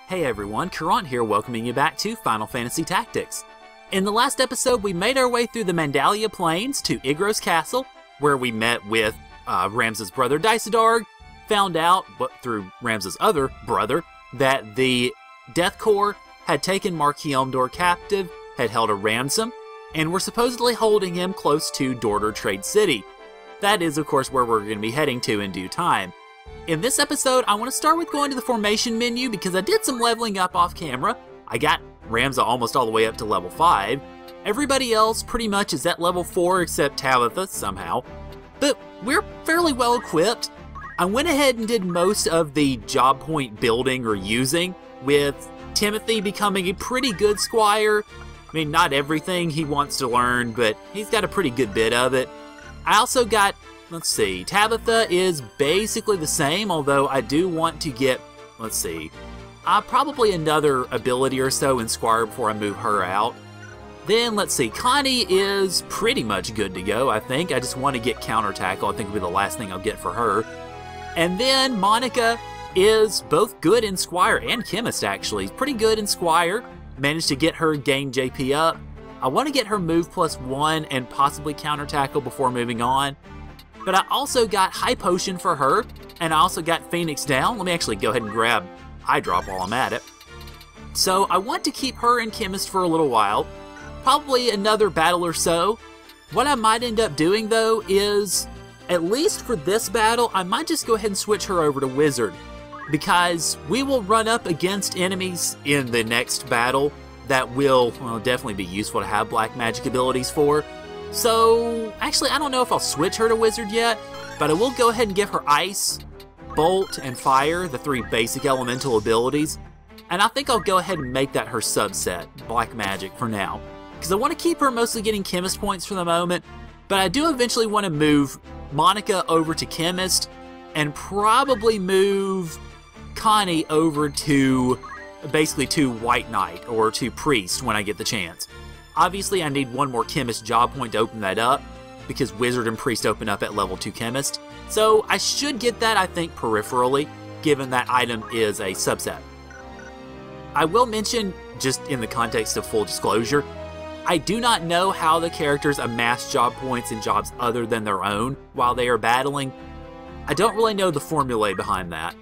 Hey everyone, Caront here welcoming you back to Final Fantasy Tactics. In the last episode, we made our way through the Mandalia Plains to Igros Castle, where we met with Ramza's brother Daisadarg, found out, but through Ramza's other brother, that the Death Corps had taken Marquis Elmdor captive, had held a ransom, and were supposedly holding him close to Dorter Trade City. That is, of course, where we're going to be heading to in due time. In this episode, I want to start with going to the formation menu because I did some leveling up off camera. I got Ramza almost all the way up to level 5. Everybody else pretty much is at level 4 except Talitha somehow. But we're fairly well equipped. I went ahead and did most of the job point building or using, with Timothy becoming a pretty good squire. I mean, not everything he wants to learn, but he's got a pretty good bit of it. I also got, let's see, Tabitha is basically the same, although I do want to get, let's see, probably another ability or so in Squire before I move her out. Then, let's see, Connie is pretty much good to go, I think. I just want to get Counter Tackle. I think will be the last thing I'll get for her. And then Monica is both good in Squire and Chemist, actually. Pretty good in Squire. Managed to get her gain JP up. I want to get her move +1 and possibly Counter Tackle before moving on. But I also got High Potion for her, and I also got Phoenix down. Let me actually go ahead and grab High Drop while I'm at it. So I want to keep her in Chemist for a little while. Probably another battle or so. What I might end up doing, though, is, at least for this battle, I might just go ahead and switch her over to Wizard. Because we will run up against enemies in the next battle that will, well, definitely be useful to have black magic abilities for. So, actually, I don't know if I'll switch her to Wizard yet, but I will go ahead and give her Ice, Bolt, and Fire, the 3 basic elemental abilities. And I think I'll go ahead and make that her subset, Black Magic, for now. Because I want to keep her mostly getting Chemist points for the moment, but I do eventually want to move Monica over to Chemist, and probably move Connie over to, basically to White Knight, or to Priest when I get the chance. Obviously, I need one more Chemist job point to open that up, because Wizard and Priest open up at level 2 Chemist. So I should get that, I think, peripherally, given that item is a subset. I will mention, just in the context of full disclosure, I do not know how the characters amass job points in jobs other than their own while they are battling. I don't really know the formulae behind that.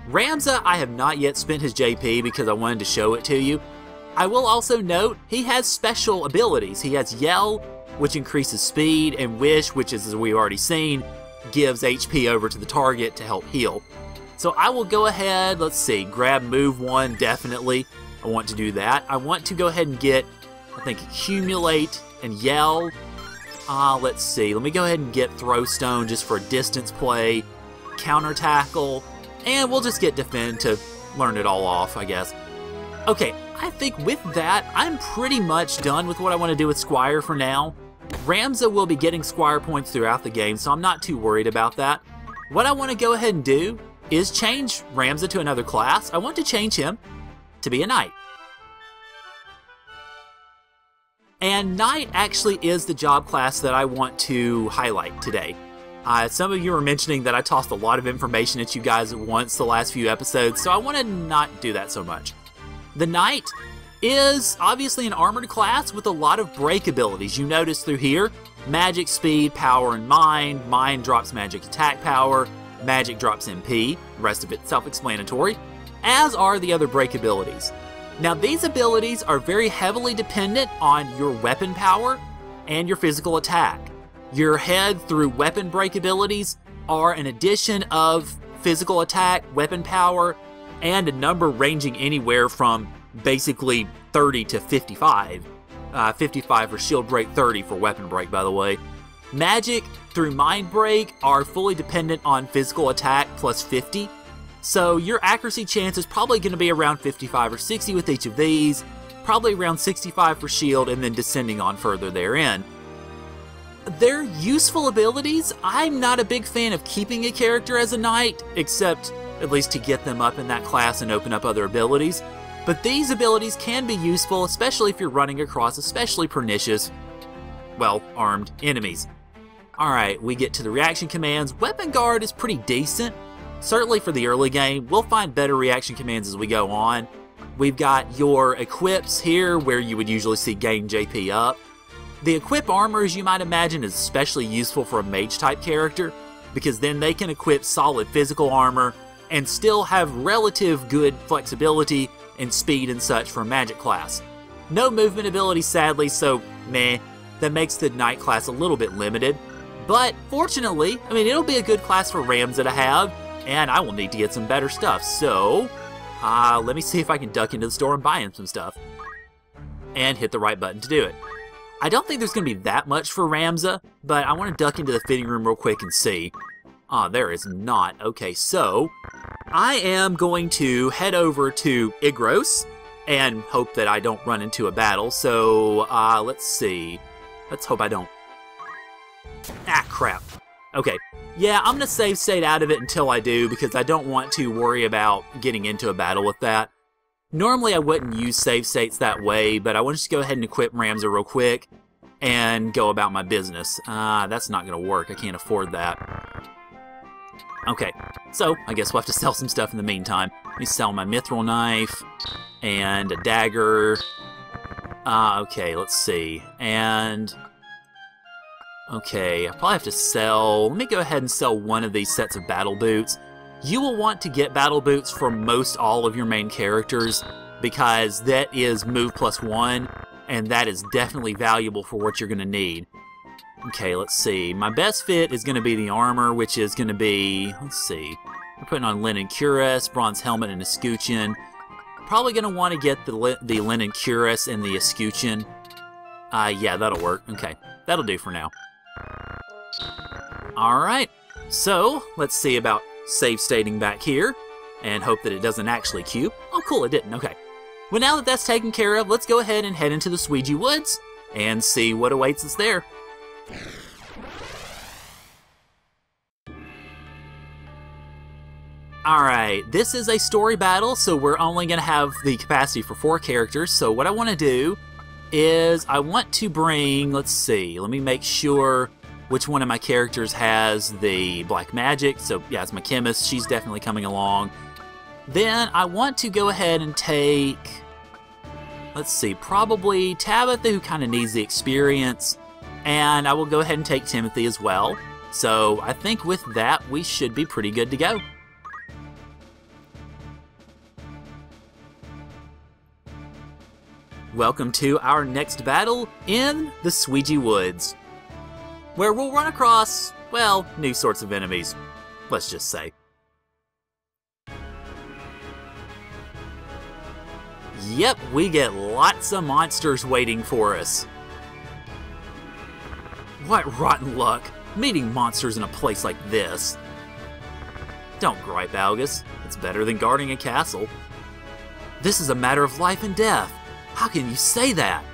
Ramza, I have not yet spent his JP because I wanted to show it to you. I will also note, he has special abilities. He has Yell, which increases speed, and Wish, which is, as we've already seen, gives HP over to the target to help heal. So I will go ahead, let's see, grab Move 1, definitely. I want to do that. I want to go ahead and get, I think, Accumulate and Yell. Let's see, let me go ahead and get Throw Stone just for distance play, Counter Tackle, and we'll just get Defend to learn it all off, I guess. Okay, I think with that, I'm pretty much done with what I want to do with Squire for now. Ramza will be getting Squire points throughout the game, so I'm not too worried about that. What I want to go ahead and do is change Ramza to another class. I want to change him to be a Knight. And Knight actually is the job class that I want to highlight today. Some of you were mentioning that I tossed a lot of information at you guys at once the last few episodes, so I want to not do that so much. The Knight is obviously an armored class with a lot of break abilities. You notice through here, magic, speed, power, and mind. Mind drops magic attack power, magic drops MP, the rest of it self-explanatory, as are the other break abilities. Now these abilities are very heavily dependent on your weapon power and your physical attack. Your head through weapon break abilities are an addition of physical attack, weapon power, and a number ranging anywhere from basically 30 to 55. 55 for shield break, 30 for weapon break, by the way. Magic through mind break are fully dependent on physical attack plus 50. So your accuracy chance is probably going to be around 55 or 60 with each of these. Probably around 65 for shield, and then descending on further therein. They're useful abilities. I'm not a big fan of keeping a character as a Knight, except at least to get them up in that class and open up other abilities. But these abilities can be useful, especially if you're running across especially pernicious, well, armed enemies. Alright, we get to the reaction commands. Weapon Guard is pretty decent. Certainly for the early game, we'll find better reaction commands as we go on. We've got your equips here, where you would usually see gain JP up. The equip armor, as you might imagine, is especially useful for a mage-type character, because then they can equip solid physical armor and still have relative good flexibility and speed and such for a magic class. No movement ability, sadly, so meh. That makes the knight class a little bit limited. But fortunately, I mean, it'll be a good class for Ramza to have, and I will need to get some better stuff. So, let me see if I can duck into the store and buy him some stuff. And hit the right button to do it. I don't think there's going to be that much for Ramza, but I want to duck into the fitting room real quick and see. There is not. Okay, so I am going to head over to Igros and hope that I don't run into a battle. So, let's see. Let's hope I don't. Ah, crap. Okay. Yeah, I'm going to save state out of it until I do, because I don't want to worry about getting into a battle with that. Normally, I wouldn't use save states that way, but I want to just go ahead and equip Ramza real quick and go about my business. That's not going to work. I can't afford that. Okay, so I guess we'll have to sell some stuff in the meantime. Let me sell my mithril knife and a dagger. Okay, let's see. And okay, I probably have to sell. Let me go ahead and sell one of these sets of battle boots. You will want to get battle boots for most all of your main characters, because that is move +1, and that is definitely valuable for what you're going to need. Okay, let's see. My best fit is going to be the armor, which is going to be, let's see. We're putting on linen cuirass, bronze helmet, and escutcheon. Probably going to want to get the linen cuirass and the escutcheon. Yeah, that'll work. Okay, that'll do for now. Alright, so let's see about save stating back here and hope that it doesn't actually queue. Oh, cool, it didn't. Okay. Well, now that that's taken care of, let's go ahead and head into the Sweegy Woods and see what awaits us there. Alright, this is a story battle, so we're only going to have the capacity for 4 characters. So what I want to do is I want to bring, let's see, let me make sure which one of my characters has the black magic. So yeah, it's my chemist, she's definitely coming along. Then I want to go ahead and take, let's see, probably Tabitha, who kind of needs the experience, and I will go ahead and take Timothy as well. So I think with that, we should be pretty good to go. Welcome to our next battle in the Sweegy Woods, where we'll run across, well, new sorts of enemies, let's just say. Yep, we get lots of monsters waiting for us. What rotten luck, meeting monsters in a place like this. Don't gripe, Algus. It's better than guarding a castle. This is a matter of life and death. How can you say that?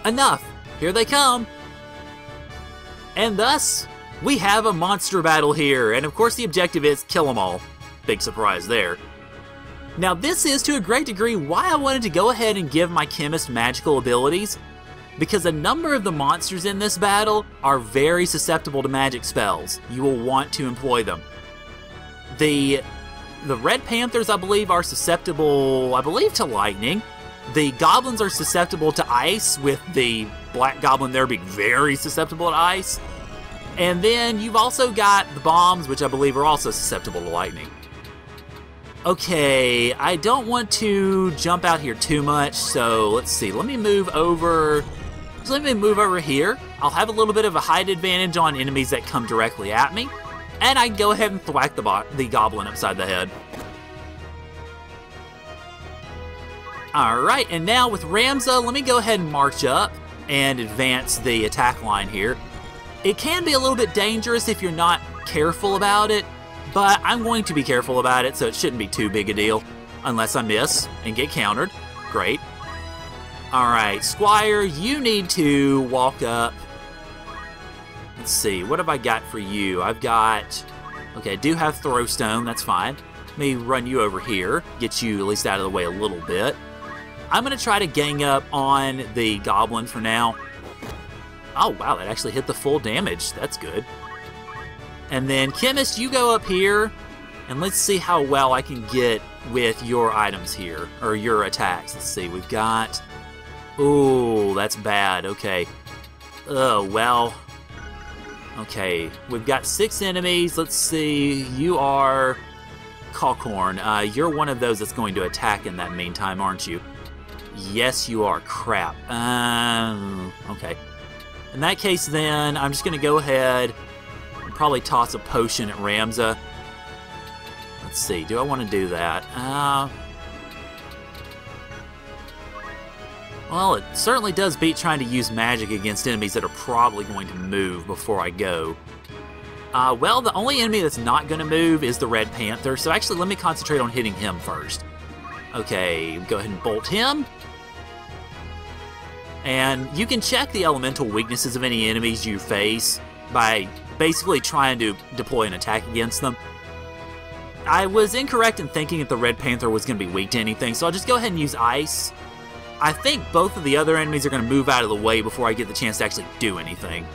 Enough! Here they come! And thus, we have a monster battle here, and of course the objective is kill them all. Big surprise there. Now this is, to a great degree, why I wanted to go ahead and give my chemist magical abilities, because a number of the monsters in this battle are very susceptible to magic spells. You will want to employ them. The red panthers, I believe, are susceptible, to lightning. The goblins are susceptible to ice, with the black goblin there being very susceptible to ice. And then you've also got the bombs, which I believe are also susceptible to lightning. Okay, I don't want to jump out here too much, so let's see. Let me move over here. I'll have a little bit of a height advantage on enemies that come directly at me. And I can go ahead and thwack the goblin upside the head. Alright, and now with Ramza, let me go ahead and march up and advance the attack line here. It can be a little bit dangerous if you're not careful about it, but I'm going to be careful about it, so it shouldn't be too big a deal. Unless I miss and get countered. Great. Alright, Squire, you need to walk up. Let's see, what have I got for you? I've got... Okay, I do have Throwstone, that's fine. Let me run you over here, get you at least out of the way a little bit. I'm going to try to gang up on the goblin for now. Oh, wow, that actually hit the full damage. That's good. And then, Chemist, you go up here, And let's see how well I can get with your items here, or your attacks. Let's see, we've got... Ooh, that's bad, okay. Oh, well... Okay, we've got 6 enemies. Let's see, you are... Caront. You're one of those that's going to attack in that meantime, aren't you? Yes, you are. Crap. Okay. In that case, then, I'm just going to go ahead and probably toss a potion at Ramza. Let's see, do I want to do that? Well, it certainly does beat trying to use magic against enemies that are probably going to move before I go. Well, the only enemy that's not going to move is the Red Panther, so actually let me concentrate on hitting him first. Okay, go ahead and bolt him. And you can check the elemental weaknesses of any enemies you face by basically trying to deploy an attack against them. I was incorrect in thinking that the Red Panther was going to be weak to anything, so I'll just go ahead and use Ice. I think both of the other enemies are going to move out of the way before I get the chance to actually do anything.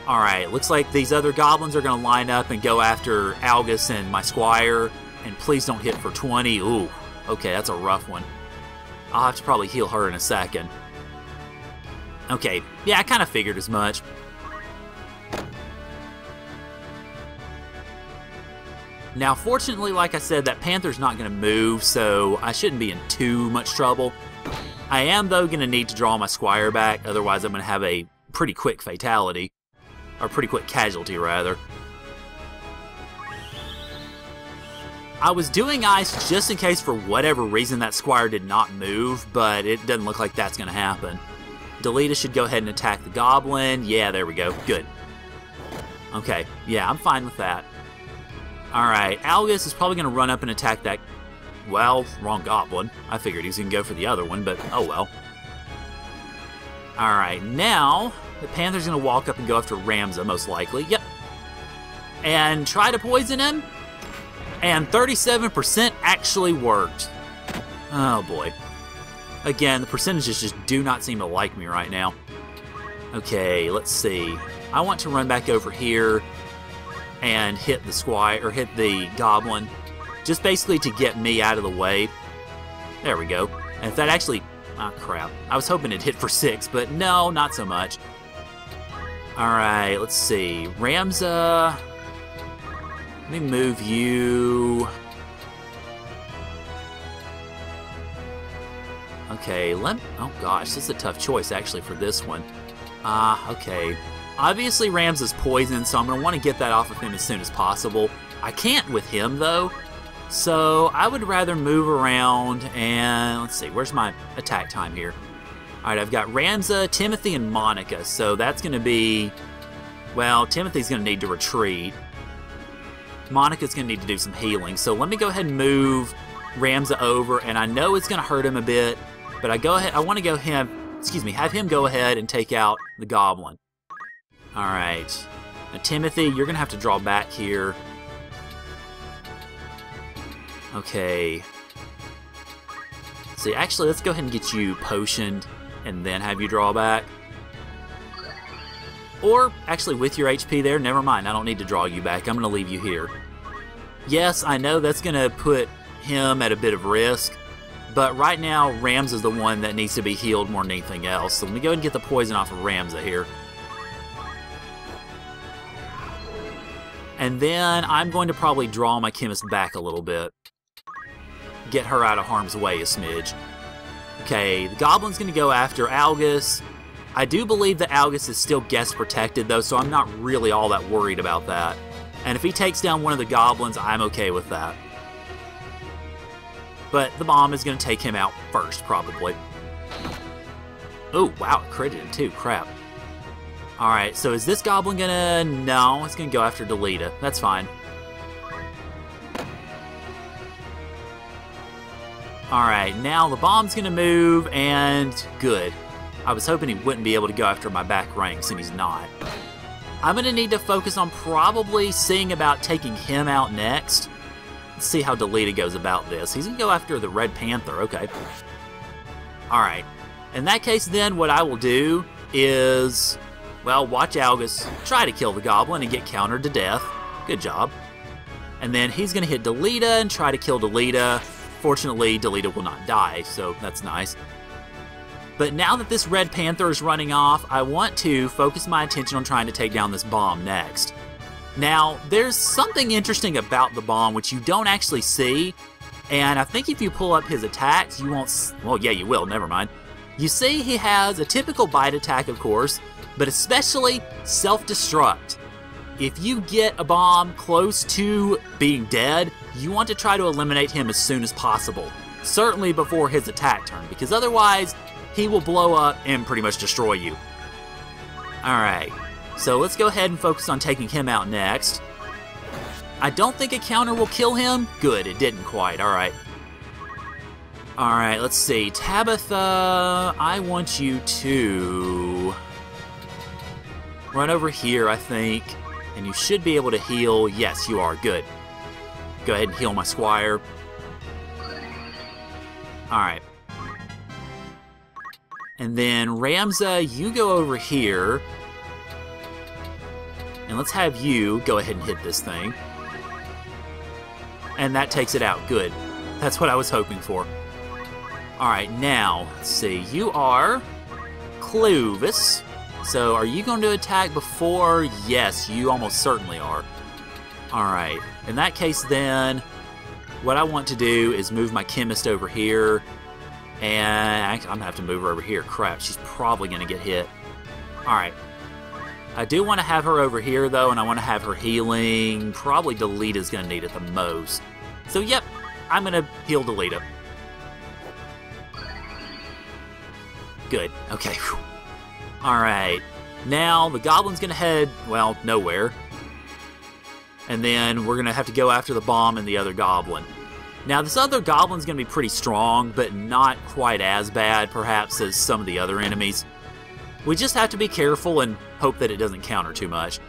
Alright, looks like these other goblins are going to line up and go after Algus and my squire. And please don't hit for 20. Ooh, okay, that's a rough one. I'll have to probably heal her in a second. Okay, yeah, I kind of figured as much. Now, fortunately, like I said, that Panther's not going to move, so I shouldn't be in too much trouble. I am, though, going to need to draw my squire back, otherwise I'm going to have a pretty quick fatality. Or pretty quick casualty, rather. I was doing Ice just in case for whatever reason that squire did not move, but it doesn't look like that's going to happen. Delita should go ahead and attack the goblin. Yeah, there we go. Good. Okay, yeah, I'm fine with that. Alright, Algus is probably going to run up and attack that... Well, wrong goblin. I figured he was going to go for the other one, but oh well. Alright, now... The Panther's going to walk up and go after Ramza, most likely. Yep. And try to poison him. And 37% actually worked. Oh, boy. Again, the percentages just do not seem to like me right now. Okay, let's see. I want to run back over here and hit the squire, or hit the goblin. Just basically to get me out of the way. There we go. And if that actually... Ah, crap. I was hoping it'd hit for 6, but no, not so much. Alright, let's see. Ramza. Let me move you. Okay, oh gosh, this is a tough choice actually for this one. Okay. Obviously Ramza's poisoned, so I'm going to want to get that off of him as soon as possible. I can't with him though. So I would rather move around and let's see, where's my attack time here? Alright, I've got Ramza, Timothy, and Monica, so that's going to be... Well, Timothy's going to need to retreat. Monica's going to need to do some healing, so let me go ahead and move Ramza over, and I know it's going to hurt him a bit, but I want to have him go ahead and take out the goblin. Alright. Now, Timothy, you're going to have to draw back here. Okay. See, actually, let's go ahead and get you potioned and then have you draw back. Or, actually, with your HP there, never mind. I don't need to draw you back. I'm going to leave you here. Yes, I know that's going to put him at a bit of risk, but right now, Ramza is the one that needs to be healed more than anything else. So let me go ahead and get the poison off of Ramza here. And then I'm going to probably draw my chemist back a little bit. Get her out of harm's way a smidge. Okay, the goblin's going to go after Algus. I do believe that Algus is still guest protected though, so I'm not really all that worried about that. And if he takes down one of the goblins, I'm okay with that. But the bomb is going to take him out first, probably. Oh, wow, it critted him too, crap. Alright, so is this goblin gonna... No, it's gonna go after Delita. That's fine. Alright, now the bomb's gonna move, and good. I was hoping he wouldn't be able to go after my back ranks, and he's not. I'm gonna need to focus on probably seeing about taking him out next. Let's see how Delita goes about this. He's gonna go after the Red Panther, okay. Alright, in that case then, what I will do is... Well, watch Algus try to kill the goblin and get countered to death. Good job. And then he's going to hit Delita and try to kill Delita. Fortunately, Delita will not die, so that's nice. But now that this red panther is running off, I want to focus my attention on trying to take down this bomb next. Now, there's something interesting about the bomb which you don't actually see, and I think if you pull up his attacks, you won't... Well, yeah, you will, never mind. You see he has a typical bite attack, of course, but especially self-destruct. If you get a bomb close to being dead, you want to try to eliminate him as soon as possible. Certainly before his attack turn, because otherwise, he will blow up and pretty much destroy you. Alright, so let's go ahead and focus on taking him out next. I don't think a counter will kill him. Good, it didn't quite. Alright. Alright, let's see. Tabitha, I want you to run over here, I think. And you should be able to heal. Yes, you are. Good. Go ahead and heal my squire. Alright. And then, Ramza, you go over here. And let's have you go ahead and hit this thing. And that takes it out. Good. That's what I was hoping for. Alright, now, let's see. You are Clovis. So, are you going to attack before? Yes, you almost certainly are. Alright. In that case, then, what I want to do is move my chemist over here. And actually, I'm going to have to move her over here. Crap, she's probably going to get hit. Alright. I do want to have her over here, though, and I want to have her healing. Probably Delita's going to need it the most. So, yep, I'm going to heal Delita. Good. Okay. Alright. Now, the Goblin's going to head, well, nowhere. And then we're going to have to go after the bomb and the other Goblin. Now, this other Goblin's going to be pretty strong, but not quite as bad, perhaps, as some of the other enemies. We just have to be careful and hope that it doesn't counter too much.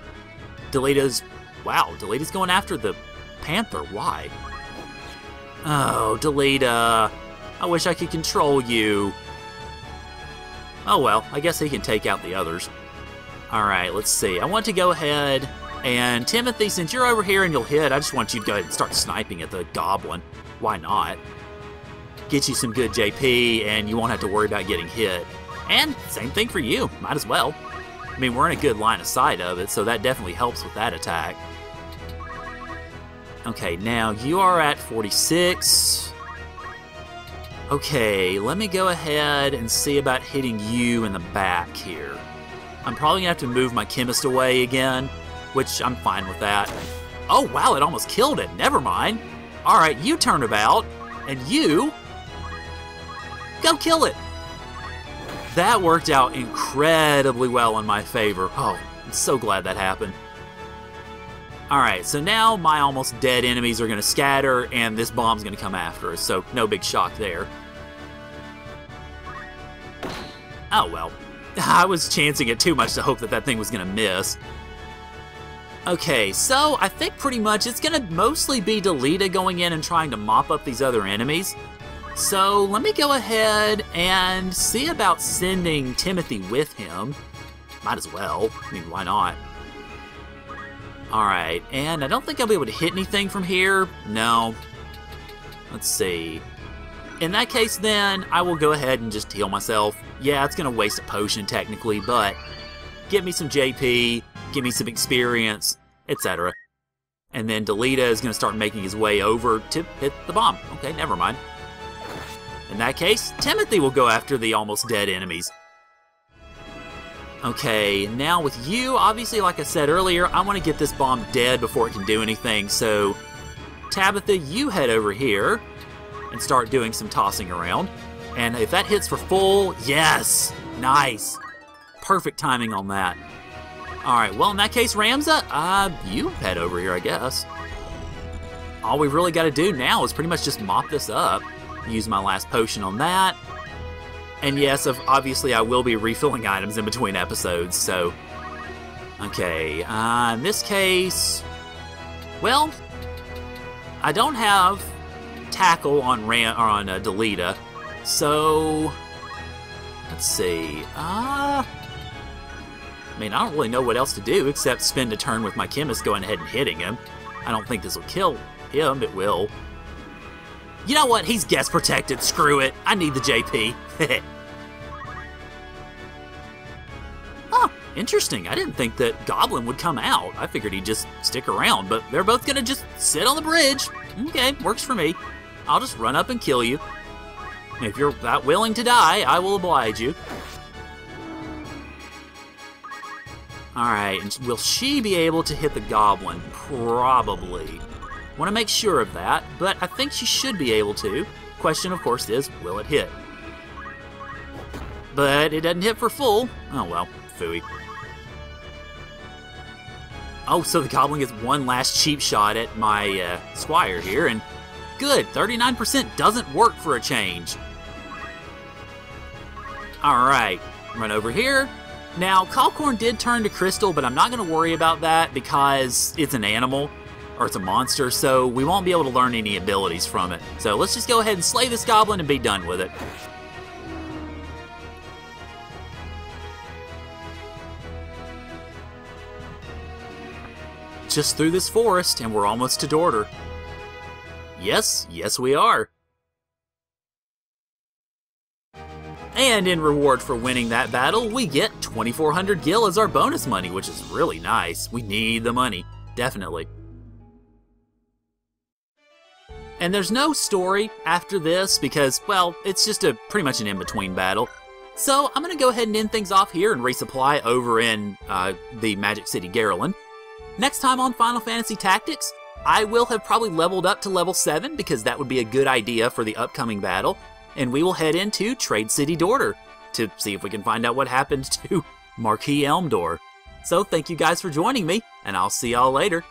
Delita's... Wow, Delita's going after the Panther. Why? Oh, Delita. I wish I could control you. Oh well, I guess he can take out the others. Alright, let's see. I want to go ahead and... Timothy, since you're over here and you'll hit, I just want you to go ahead and start sniping at the Goblin. Why not? Get you some good JP, and you won't have to worry about getting hit. And same thing for you. Might as well. I mean, we're in a good line of sight of it, so that definitely helps with that attack. Okay, now you are at 46. Okay, let me go ahead and see about hitting you in the back here. I'm probably going to have to move my chemist away again, which I'm fine with that. Oh, wow, it almost killed it. Never mind. Alright, you turn about, and you... go kill it. That worked out incredibly well in my favor. Oh, I'm so glad that happened. Alright, so now my almost dead enemies are going to scatter, and this bomb's going to come after us, so no big shock there. Oh well. I was chancing it too much to hope that that thing was going to miss. Okay, so I think pretty much it's going to mostly be Delita going in and trying to mop up these other enemies. So let me go ahead and see about sending Timothy with him. Might as well. I mean, why not? Alright, and I don't think I'll be able to hit anything from here. No. Let's see. In that case, then, I will go ahead and just heal myself. Yeah, it's going to waste a potion, technically, but get me some JP, give me some experience, etc. And then Delita is going to start making his way over to hit the bomb. Okay, never mind. In that case, Timothy will go after the almost dead enemies. Okay, now with you, obviously, like I said earlier, I want to get this bomb dead before it can do anything, so Tabitha, you head over here and start doing some tossing around. And if that hits for full, yes! Nice! Perfect timing on that. Alright, well, in that case, Ramza, you head over here, I guess. All we've really got to do now is pretty much just mop this up. Use my last potion on that. And yes, obviously I will be refilling items in between episodes, so... Okay, in this case... Well, I don't have tackle on Delita, so... Let's see, I mean, I don't really know what else to do except spend a turn with my chemist going ahead and hitting him. I don't think this will kill him. It will. You know what? He's guest protected. Screw it. I need the JP. Huh. Interesting. I didn't think that Goblin would come out. I figured he'd just stick around, but they're both gonna just sit on the bridge. Okay, works for me. I'll just run up and kill you. If you're that willing to die, I will oblige you. Alright, and will she be able to hit the Goblin? Probably. Want to make sure of that, but I think she should be able to. Question, of course, is, will it hit? But it doesn't hit for full. Oh well, phooey. Oh, so the Goblin gets one last cheap shot at my Squire here, and good, 39% doesn't work for a change. Alright, run over here. Now, Calcorn did turn to Crystal, but I'm not going to worry about that because it's an animal, or it's a monster, so we won't be able to learn any abilities from it. So let's just go ahead and slay this Goblin and be done with it. Just through this forest, and we're almost to Dorter. Yes, yes we are. And in reward for winning that battle, we get 2,400 gil as our bonus money, which is really nice. We need the money, definitely. And there's no story after this because, well, it's just pretty much an in-between battle. So I'm going to go ahead and end things off here and resupply over in the Magic City Garland. Next time on Final Fantasy Tactics, I will have probably leveled up to level 7 because that would be a good idea for the upcoming battle. And we will head into Trade City Dorter to see if we can find out what happened to Marquis Elmdor. So thank you guys for joining me, and I'll see y'all later.